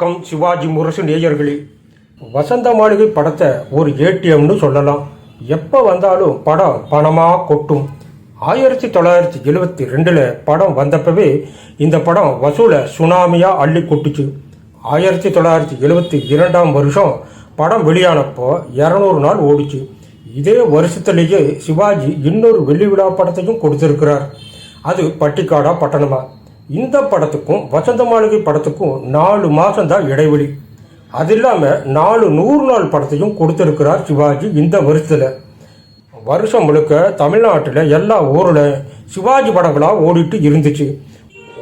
வணக்கம் சிவாஜி முரசு நேயர்களே. வசந்த மாளிகை படத்தை ஒரு ஏடிஎம்னு சொல்லலாம். எப்போ வந்தாலும் படம் பணமாக கொட்டும். 1972 படம் வந்தப்பவே இந்த படம் வசூலை சுனாமியாக அள்ளி கொட்டுச்சு. 1972 வருஷம் படம் வெளியானப்போ 200 நாள் ஓடிச்சு. இதே வருஷத்துலேயே சிவாஜி இன்னொரு வெள்ளி விழா படத்தையும் கொடுத்திருக்கிறார். அது பட்டிக்காடா பட்டணமா. இந்த படத்துக்கும் வசந்த மாளிகை படத்துக்கும் 4 மாதம்தான் இடைவெளி. அது இல்லாமல் 4 100 நாள் படத்தையும் கொடுத்திருக்கிறார் சிவாஜி இந்த வருஷத்தில். வருஷம் முழுக்க தமிழ்நாட்டில் எல்லா ஊரில் சிவாஜி படங்களாக ஓடிட்டு இருந்துச்சு.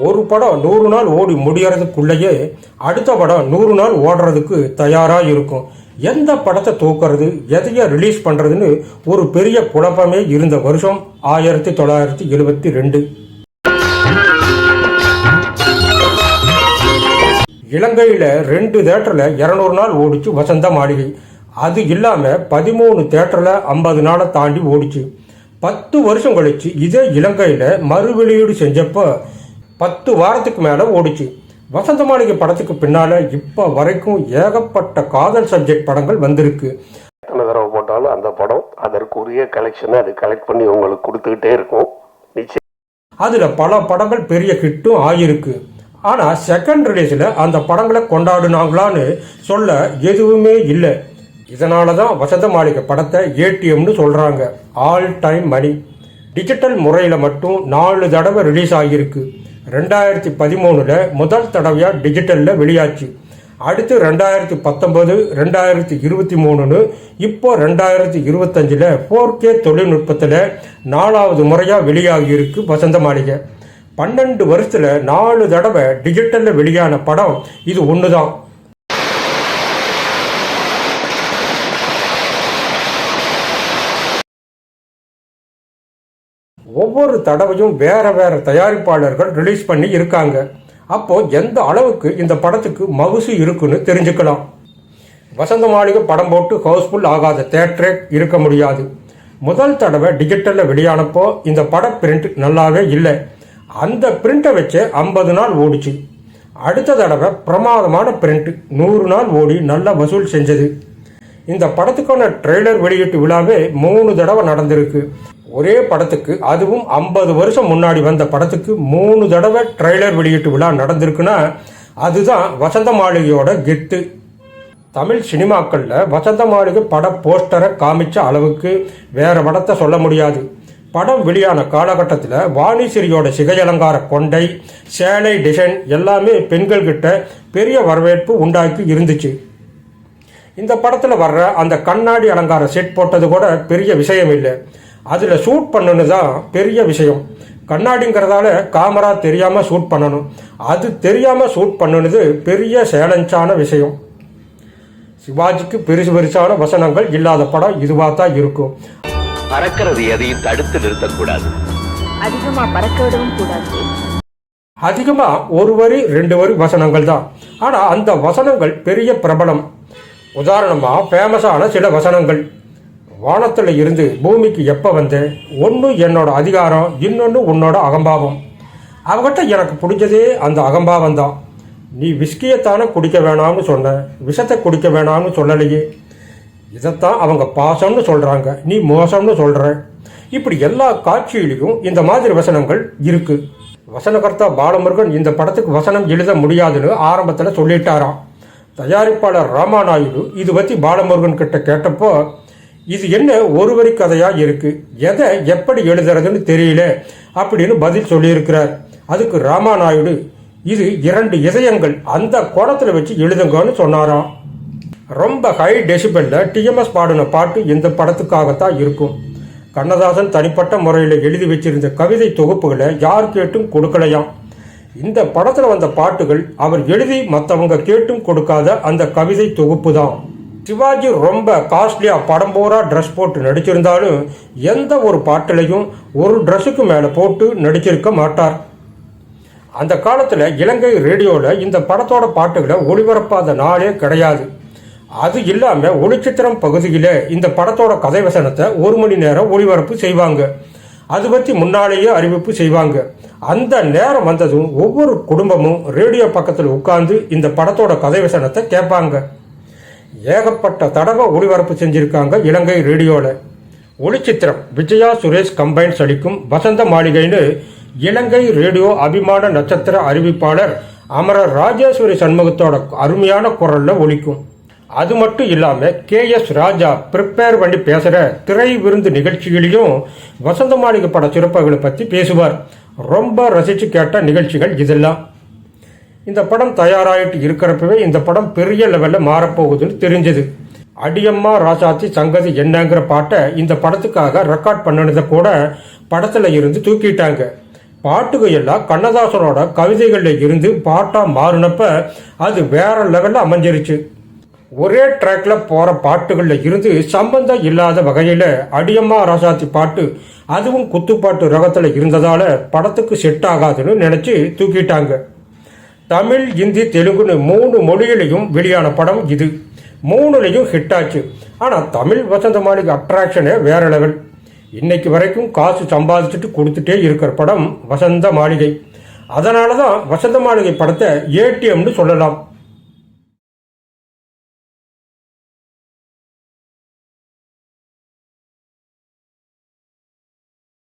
ஒரு படம் 100 நாள் ஓடி முடியறதுக்குள்ளேயே அடுத்த படம் 100 நாள் ஓடுறதுக்கு தயாராக இருக்கும். எந்த படத்தை தூக்குறது, எதைய ரிலீஸ் பண்ணுறதுன்னு ஒரு பெரிய குழப்பமே இருந்த வருஷம் 1972. இலங்கையில் 2 தியேட்டரில் 200 நாள் ஓடிச்சு வசந்த மாளிகை. அது இல்லாமல் 13 தியேட்டரில் 50 நாளை தாண்டி ஓடிச்சு. 10 வருஷம் கழிச்சு இதே இலங்கையில் மறு வெளியீடு செஞ்சப்போ 10 வாரத்துக்கு மேலே ஓடிச்சு. வசந்த மாளிகை படத்துக்கு பின்னால் இப்போ வரைக்கும் ஏகப்பட்ட காதல் சப்ஜெக்ட் படங்கள் வந்திருக்கு. எத்தனை தடவை போட்டாலும் அந்த படம் அதற்குரிய கலெக்ஷனை அது கலெக்ட் பண்ணி உங்களுக்கு கொடுத்துக்கிட்டே இருக்கும். நிச்சயம் அதில் பல படங்கள் பெரிய ஹிட்டும் ஆகியிருக்கு. ஆனால் செகண்ட் ரிலீஸில் அந்த படங்களை கொண்டாடுனாங்களான்னு சொல்ல எதுவுமே இல்லை. இதனால தான் வசந்த மாளிகை படத்தை ஏடிஎம்னு சொல்கிறாங்க. ஆல் டைம் மணி. டிஜிட்டல் முறையில் மட்டும் 4 தடவை ரிலீஸ் ஆகியிருக்கு. 2013 முதல் தடவையாக டிஜிட்டலில் வெளியாச்சு. அடுத்து 2019, 2023, இப்போ 2025 4K தொழில்நுட்பத்தில் 4வது முறையாக வெளியாகியிருக்கு வசந்த மாளிகை. 12 வருஷத்தில் 4 தடவை டிஜிட்டலில் வெளியான படம் இது ஒன்று தான். ஒவ்வொரு தடவையும் வேற வேற தயாரிப்பாளர்கள் ரிலீஸ் பண்ணி இருக்காங்க. அப்போ எந்த அளவுக்கு இந்த படத்துக்கு மவுசு இருக்குன்னு தெரிஞ்சுக்கலாம். வசந்த மாளிகை படம் போட்டு ஹவுஸ்ஃபுல் ஆகாத தியேட்டரே இருக்க முடியாது. முதல் தடவை டிஜிட்டலில் வெளியானப்போ இந்த பட பிரிண்ட் நல்லாவே இல்லை. அந்த பிரிண்ட்டை வச்சு 50 நாள் ஓடிச்சு. அடுத்த தடவை பிரமாதமான பிரிண்ட் 100 நாள் ஓடி நல்ல வசூல் செஞ்சது. இந்த படத்துக்கான ட்ரெய்லர் வெளியீட்டு விழாவே 3 தடவை நடந்திருக்கு. ஒரே படத்துக்கு, அதுவும் 50 வருஷம் முன்னாடி வந்த படத்துக்கு 3 தடவை ட்ரெய்லர் வெளியீட்டு விழா நடந்திருக்குன்னா அதுதான் வசந்த மாளிகையோட கெத்து. தமிழ் சினிமாக்களில் வசந்த மாளிகை பட போஸ்டரை காமிச்ச அளவுக்கு வேற படத்தை சொல்ல முடியாது. படம் வெளியான காலகட்டத்தில் வாணிசிறியோட சிகையலங்கார கொண்டை, சேலை டிசைன் எல்லாமே பெண்கள்கிட்ட பெரிய வரவேற்பு உண்டாக்கி இருந்துச்சு. இந்த படத்தில் வர்ற அந்த கண்ணாடி அலங்கார செட் போட்டது கூட பெரிய விஷயம் இல்லை. அதில் ஷூட் பண்ணனு தான் பெரிய விஷயம். கண்ணாடிங்கிறதால காமரா தெரியாமல் ஷூட் பண்ணணும். அது தெரியாமல் ஷூட் பண்ணுனது பெரிய சேலஞ்சான விஷயம். சிவாஜிக்கு பெருசான வசனங்கள் இல்லாத படம் இதுவாக தான் இருக்கும். பறக்கிறது எதையும் தடுத்து நிறுத்தக்கூடாது, அதிகமா பறக்க விடவும் கூடாது. அதிகமா 1 வரி 2 வரி வசனங்கள் தான். ஆனா அந்த வசனங்கள் பெரிய பிரபலம். உதாரணமா ஃபேமஸான சில வசனங்கள். வானத்துல இருந்து பூமிக்கு எப்ப வந்தேன், ஒன்று என்னோட அதிகாரம், இன்னொன்று உன்னோட அகம்பாவம். அவகிட்ட எனக்கு பிடிச்சதே அந்த அகம்பாவம் தான். நீ விஸ்கியத்தானே குடிக்க வேணாம்னு சொன்ன, விஷத்தை குடிக்க வேணாம்னு சொல்லலையே. இதைத்தான் அவங்க பாசம்னு சொல்கிறாங்க, நீ மோசம்னு சொல்கிற. இப்படி எல்லா காட்சியிலையும் இந்த மாதிரி வசனங்கள் இருக்கு. வசனகர்த்தா பாலமுருகன் இந்த படத்துக்கு வசனம் எழுத முடியாதுன்னு ஆரம்பத்தில் சொல்லிட்டாராம். தயாரிப்பாளர் ராமாநாயுடு இது பற்றி பாலமுருகன் கிட்ட கேட்டப்போ, இது என்ன ஒரு வரி கதையாக இருக்கு, எதை எப்படி எழுதுறதுன்னு தெரியல அப்படின்னு பதில் சொல்லியிருக்கிறார். அதுக்கு ராமாநாயுடு, இது 2 இதயங்கள், அந்த கோணத்தில் வச்சு எழுதுங்கன்னு சொன்னாராம். ரொம்ப ஹை டெசிபலில் டிஎம்எஸ் பாடின பாட்டு இந்த படத்துக்காகத்தான் இருக்கும். கண்ணதாசன் தனிப்பட்ட முறையில் எழுதி வச்சிருந்த கவிதை தொகுப்புகளை யார் கேட்டும் கொடுக்கலையாம். இந்த படத்தில் வந்த பாட்டுகள் அவர் எழுதி மற்றவங்க கேட்டும் கொடுக்காத அந்த கவிதை தொகுப்பு தான். சிவாஜி ரொம்ப காஸ்ட்லியாக படம் பூரா ட்ரெஸ் போட்டு நடிச்சிருந்தாலும் எந்த ஒரு பாட்டிலையும் ஒரு ட்ரெஸ்ஸுக்கு மேலே போட்டு நடிச்சிருக்க மாட்டார். அந்த காலத்தில் இலங்கை ரேடியோவில் இந்த படத்தோட பாட்டுகளை ஒளிபரப்பாத நாளே கிடையாது. அது இல்லாமல் ஒளிச்சித்திரம் பகுதியில் இந்த படத்தோட கதை வசனத்தை 1 மணி நேரம் ஒளிபரப்பு செய்வாங்க. அது பற்றி முன்னாலேயே அறிவிப்பு செய்வாங்க. அந்த நேரம் வந்ததும் ஒவ்வொரு குடும்பமும் ரேடியோ பக்கத்தில் உட்கார்ந்து இந்த படத்தோட கதை வசனத்தை கேட்பாங்க. ஏகப்பட்ட தடவை ஒளிபரப்பு செஞ்சிருக்காங்க இலங்கை ரேடியோவில். ஒளிச்சித்திரம் விஜயா சுரேஷ் கம்பைன்ஸ் அளிக்கும் வசந்த மாளிகைன்னு இலங்கை ரேடியோ அபிமான நட்சத்திர அறிவிப்பாளர் அமரர் ராஜேஸ்வரி சண்முகத்தோட அருமையான குரல்ல ஒலிக்கும். அது மட்டும் இல்லாமல் KS ராஜா ப்ரிப்பேர் பண்ணி பேசுகிற திரை விருந்து நிகழ்ச்சிகளையும் வசந்த மாளிகை பட சிறப்புகளை பற்றி பேசுவார். ரொம்ப ரசித்து கேட்ட நிகழ்ச்சிகள் இதெல்லாம். இந்த படம் தயாராகிட்டு இருக்கிறப்பவே இந்த படம் பெரிய லெவலில் மாறப்போகுதுன்னு தெரிஞ்சது. அடியம்மா ராசாத்தி சங்கதி என்னங்கிற பாட்டை இந்த படத்துக்காக ரெக்கார்ட் பண்ணினதை கூட படத்தில் இருந்து தூக்கிட்டாங்க. பாட்டுகள் எல்லாம் கண்ணதாசனோட கவிதைகளில் இருந்து பாட்டாக மாறினப்ப அது வேற லெவலில் அமைஞ்சிருச்சு. ஒரே ட்ராக்ல போற பாட்டுகள்ல இருந்து சம்பந்தம் இல்லாத வகையில அடியம்மா ராசாத்தி பாட்டு, அதுவும் குத்துப்பாட்டு ரகத்துல இருந்ததால படத்துக்கு செட் ஆகாதுன்னு நினைச்சு தூக்கிட்டாங்க. தமிழ், இந்தி, தெலுங்குன்னு 3 மொழியிலையும் வெளியான படம் இது. 3லையும் ஹிட் ஆச்சு. ஆனா தமிழ் வசந்த மாளிகை அட்ராக்ஷனே வேற லெவல். இன்னைக்கு வரைக்கும் காசு சம்பாதிச்சுட்டு கொடுத்துட்டே இருக்கிற படம் வசந்த மாளிகை. அதனாலதான் வசந்த மாளிகை படத்தை ATMன்னு சொல்லலாம்.